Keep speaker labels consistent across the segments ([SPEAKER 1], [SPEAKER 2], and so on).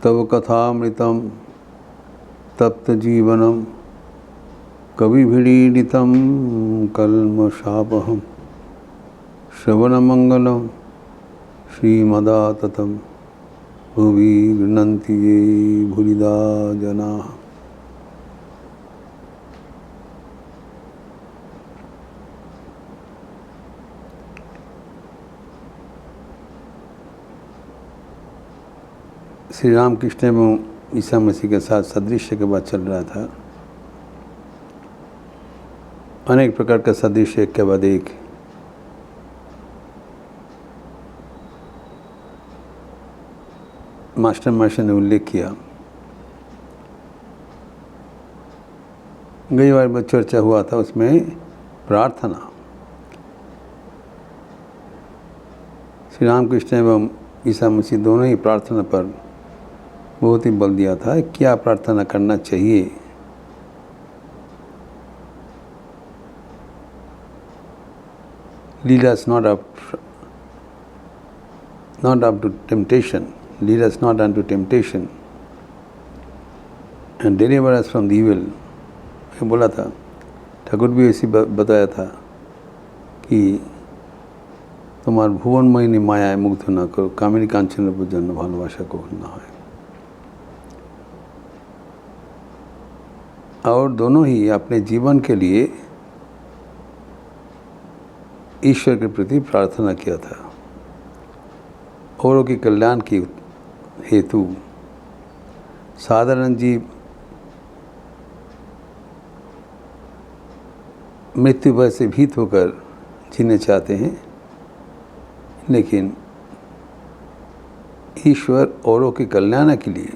[SPEAKER 1] तव कथामृतं तप्तजीवनं कविभिरीडितं कल्मषापहं श्रवणमंगलं श्रीमदाततं भुवि गृह्णन्ति ये भूरिदा जनाः। श्री रामकृष्ण एवं ईसा मसीह के साथ सदृश्य के बाद चल रहा था। अनेक प्रकार का सदृश्य एक के बाद एक। मास्टर ने उल्लेख किया, कई बार चर्चा हुआ था उसमें प्रार्थना। श्री रामकृष्ण एवं ईसा मसीह दोनों ही प्रार्थना पर बहुत ही बल दिया था। क्या प्रार्थना करना चाहिए? Lead us not up to temptation, lead us not unto temptation, and deliver us from the evil। ये बोला था। ठाकुर भी ऐसी बताया था कि তোমার ভুবনময়িনী মায়ায় মুগ্ধ না করো, কামিনী কাঞ্চনের জন্য ভালোবাসা কখনো না হয়। और दोनों ही अपने जीवन के लिए ईश्वर के प्रति प्रार्थना किया था। औरों के कल्याण की हेतु साधारण जीव मृत्यु भय से भीत होकर जीने चाहते हैं, लेकिन ईश्वर औरों के कल्याण के लिए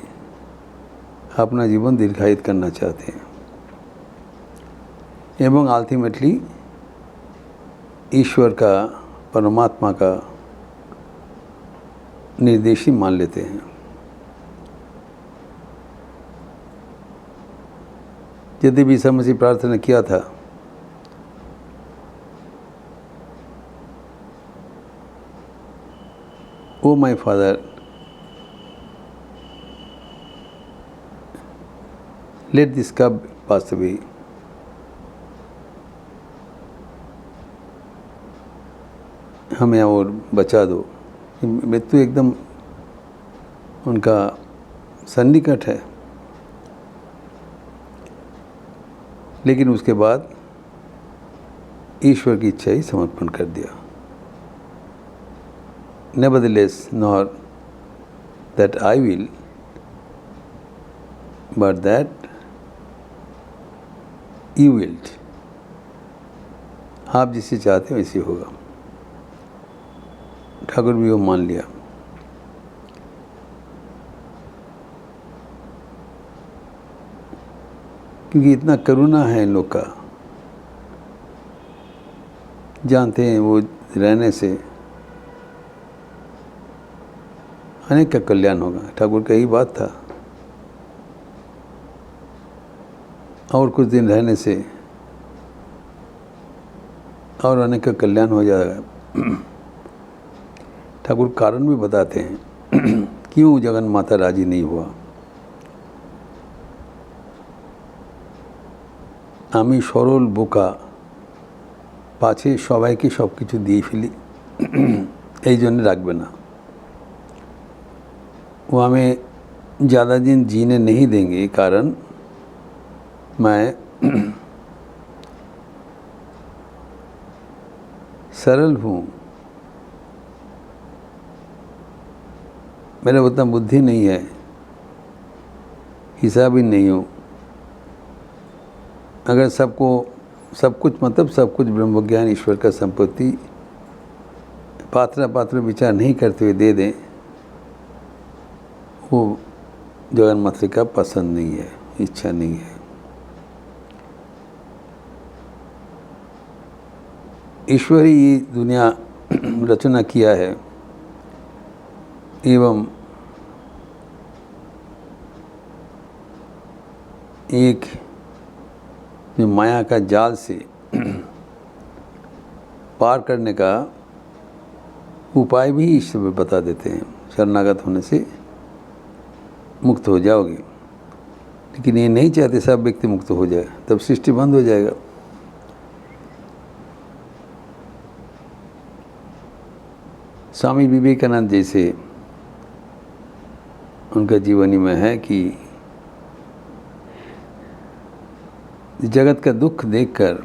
[SPEAKER 1] अपना जीवन दीर्घायित करना चाहते हैं एवं अल्टीमेटली ईश्वर का, परमात्मा का निर्देश ही मान लेते हैं। यदि भी ईसा मसीह प्रार्थना किया था, oh my father, let this cup pass away. हमें और बचा दो। मृत्यु एकदम उनका सन्निकट है, लेकिन उसके बाद ईश्वर की इच्छा ही समर्पण कर दिया। Nevertheless, nor that I will, but that you willed। आप जिसे चाहते हो वैसे होगा। ठाकुर भी वो मान लिया। क्योंकि इतना करुणा है इन लोग का, जानते हैं वो रहने से अनेक का कल्याण होगा। ठाकुर का यही बात था। और कुछ दिन रहने से और अनेक का कल्याण हो जाएगा। ठाकुर कारण भी बताते हैं क्यों जगन माता राजी नहीं हुआ। आमी सरल बोका, पाछे सबाइके सब किछु दिए फेली, এই জন্য রাখবে না। वो हमें ज़्यादा दिन जीने नहीं देंगे, कारण मैं सरल हूँ, मेरा उतना बुद्धि नहीं है, हिसाबी नहीं हूँ। अगर सबको सब कुछ मतलब सब कुछ ब्रह्म ज्ञान ईश्वर का संपत्ति पात्र विचार नहीं करते हुए दे दें, वो जगन माता का पसंद नहीं है, इच्छा नहीं है। ईश्वर ही ये दुनिया रचना किया है एवं एक जो माया का जाल से पार करने का उपाय भी ईश्वर बता देते हैं। शरणागत होने से मुक्त हो जाओगे, लेकिन ये नहीं चाहते सब व्यक्ति मुक्त हो जाए, तब सृष्टि बंद हो जाएगा। स्वामी विवेकानंद जैसे उनका जीवनी में है कि जगत का दुख देखकर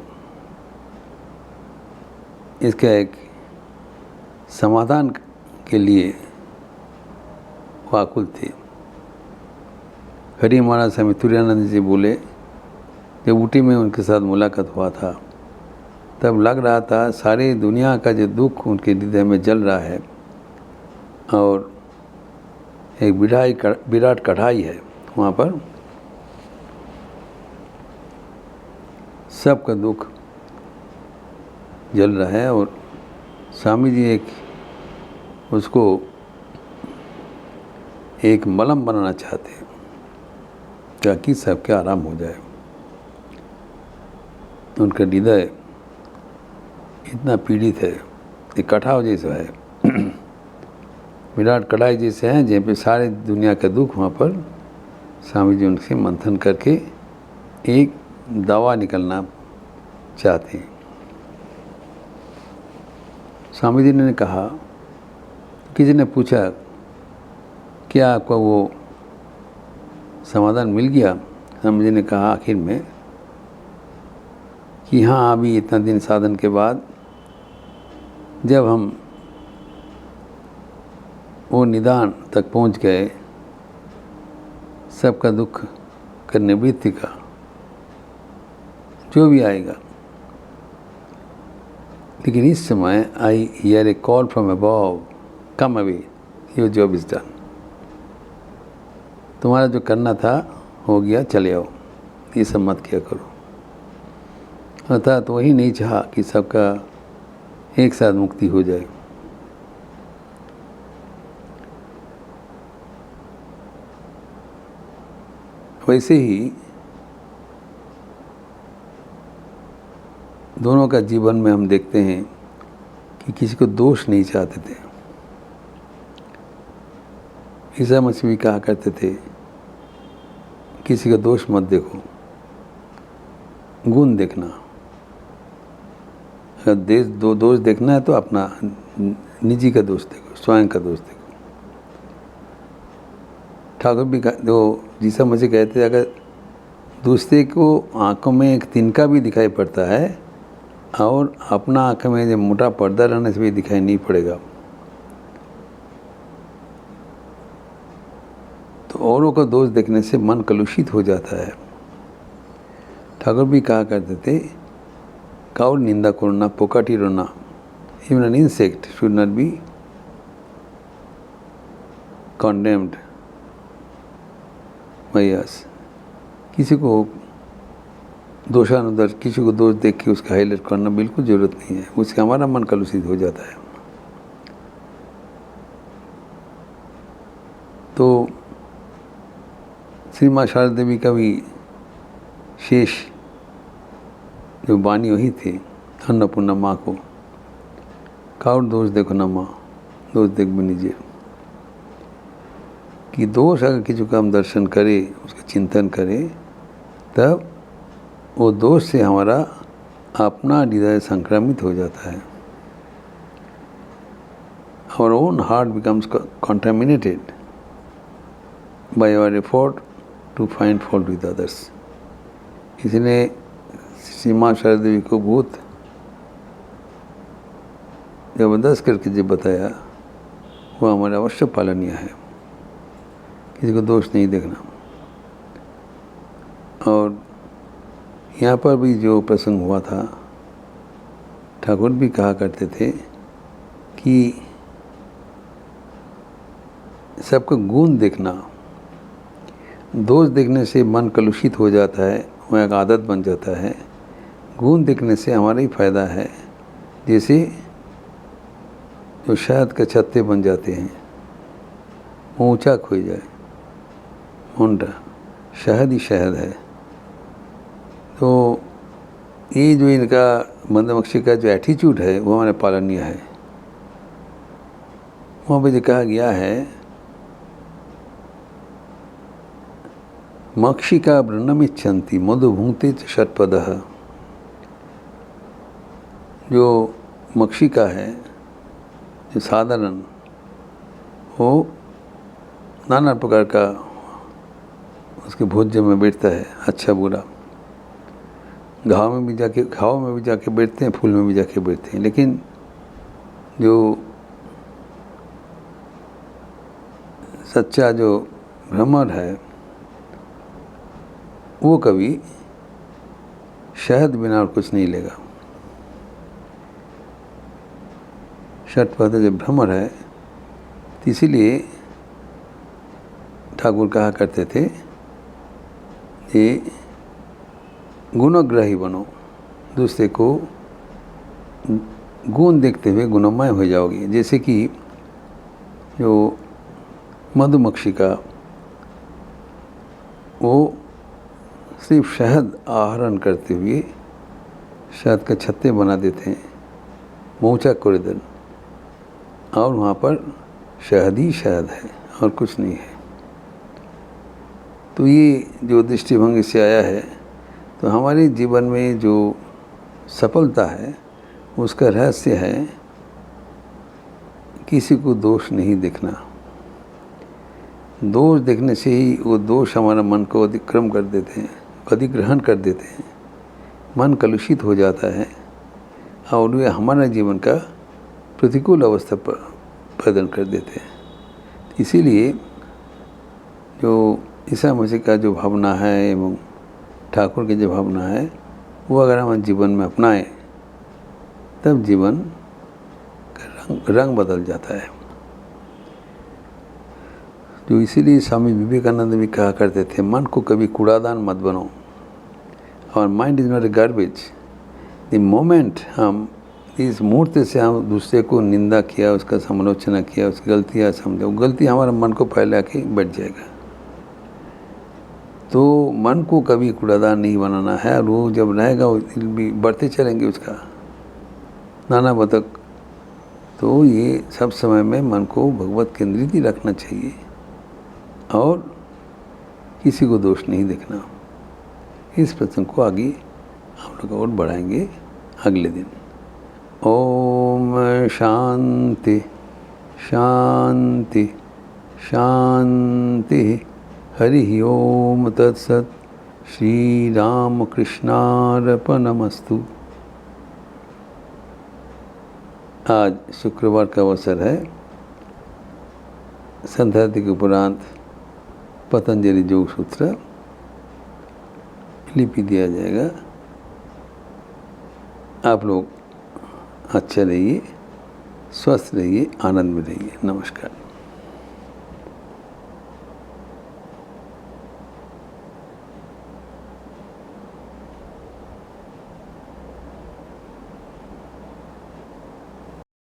[SPEAKER 1] इसका एक समाधान के लिए व्याकुल थे। हरि महाराज स्वामी तुरानंद जी बोले, जब ऊटी में उनके साथ मुलाकात हुआ था तब लग रहा था सारी दुनिया का जो दुख उनके हृदय में जल रहा है और एक विराट कढ़ाई है, वहाँ पर सबका दुख जल रहा है और स्वामी जी उसको एक मलम बनाना चाहते हैं ताकि सबके आराम हो जाए। उनका हृदय इतना पीड़ित है, एक कठाव जैसा है, विराट कढ़ाई जैसे हैं, जहाँ पे सारे दुनिया का दुख, वहाँ पर स्वामी जी उनसे मंथन करके एक दवा निकलना चाहते हैं। स्वामी जी ने कहा, किसी ने पूछा क्या आपको वो समाधान मिल गया? स्वामी जी ने कहा आखिर में कि हाँ, अभी इतना दिन साधन के बाद जब हम वो निदान तक पहुंच गए, सबका दुख का निवृत्ति का, जो भी आएगा, लेकिन इस समय I hear A call from above, come away, your job is done. तुम्हारा जो करना था हो गया, चले आओ, ये सब मत किया करो। अर्थात वही नहीं चाहा कि सबका एक साथ मुक्ति हो जाए। वैसे ही दोनों का जीवन में हम देखते हैं कि किसी को दोष नहीं चाहते थे। ईसा मसीह भी कहा करते थे, किसी का दोष मत देखो, गुण देखना। अगर दोष देखना है तो अपना निजी का दोष देखो, स्वयं का दोष देखो। ठाकुर भी जो ईसा मसीह कहते थे, अगर दूसरे को आंखों में एक तिनका भी दिखाई पड़ता है और अपना आँख में जो मोटा पर्दा रहने से भी दिखाई नहीं पड़ेगा, तो औरों का दोष देखने से मन कलुषित हो जाता है। ठाकुर भी कहा करते थे, काउर निंदा करना, पोकाटी रोना, even an insect should not be condemned by us। किसी को दोषानुदर, किसी को दोष देख के उसका हाईलाइट करना बिल्कुल ज़रूरत नहीं है, उससे हमारा मन कलुषित हो जाता है। तो श्री माँ शारदा देवी का भी शेष जो वाणी वही थी, अन्नपूर्णा माँ को, काउर दोष देखो ना माँ, दोष देख बनीजिए। कि दोष अगर किसी का हम दर्शन करें, उसका चिंतन करें, तब वो दोष से हमारा अपना हृदय संक्रमित हो जाता है। Our own heart becomes contaminated by our effort to find fault with others। इसने श्री माँ शारदा देवी को बहुत जबरदस्त करके जो बताया, वो हमारा अवश्य पालनीय है। किसी को दोष नहीं देखना। और यहाँ पर भी जो प्रसंग हुआ था, ठाकुर भी कहा करते थे कि सबको गुण देखना, दोष देखने से मन कलुषित हो जाता है, वो एक आदत बन जाता है। गुण देखने से हमारा ही फायदा है। जैसे जो शहद के छत्ते बन जाते हैं, वो ऊँचा खो जाए, मुंडा शहद ही शहद है। तो ये जो इनका मधुमक्खी का जो एटीट्यूड है, वो हमारे पालनीय है। वहाँ पर जो कहा गया है मक्षिका व्रणमिच्छन्ति मधु भुंक्ते च षट्पदः। जो मक्षिका है, जो साधारण, वो नाना प्रकार का उसके भोज्य में बैठता है, अच्छा बुरा। घाव में भी जाके बैठते हैं, फूल में भी जाके बैठते हैं। लेकिन जो सच्चा जो भ्रमर है, वो कभी शहद बिना और कुछ नहीं लेगा। षटपद जो भ्रमर है, इसीलिए ठाकुर कहा करते थे कि गुणग्राही बनो, दूसरे को गुण देखते हुए गुणमय हो जाओगे। जैसे कि जो मधुमक्षिका, वो सिर्फ शहद आहरण करते हुए शहद के छत्ते बना देते हैं, मौचा कोरिदन, और वहाँ पर शहद ही शहद है और कुछ नहीं है। तो ये जो दृष्टिभंगी से आया है, तो हमारे जीवन में जो सफलता है उसका रहस्य है किसी को दोष नहीं देखना। दोष देखने से ही वो दोष हमारा मन को अतिक्रम कर देते हैं, अधिग्रहण कर देते हैं, मन कलुषित हो जाता है और वे हमारा जीवन का प्रतिकूल अवस्था पैदा कर देते हैं। इसीलिए जो ईसा मसीह का जो भावना है एवं ठाकुर की जो भावना है, वो अगर हम जीवन में अपनाएं, तब जीवन का रंग बदल जाता है। जो इसीलिए स्वामी विवेकानंद भी कहा करते थे, मन को कभी कूड़ादान मत बनो, और mind is not a garbage. The moment हम इस मुहूर्त से हम दूसरे को निंदा किया, उसका समालोचना किया, उसकी गलतियाँ समझा, वो गलती हमारे मन को फैला के बैठ जाएगा। तो मन को कभी कूड़ादान नहीं बनाना है, और वो जब रहेगा वो भी बढ़ते चलेंगे उसका नाना बतक। तो ये सब समय में मन को भगवत केंद्रित ही रखना चाहिए और किसी को दोष नहीं देखना। इस प्रसंग को आगे हम लोग और बढ़ाएंगे अगले दिन। ओम शांति शांति शांति। हरि ओम तत्सत। श्री राम कृष्णार्पणमस्तु। आज शुक्रवार का अवसर है। संध्यादि के उपरांत पतंजलि योग सूत्र लिपि दिया जाएगा। आप लोग अच्छे रहिए, स्वस्थ रहिए, आनंद में रहिए। नमस्कार।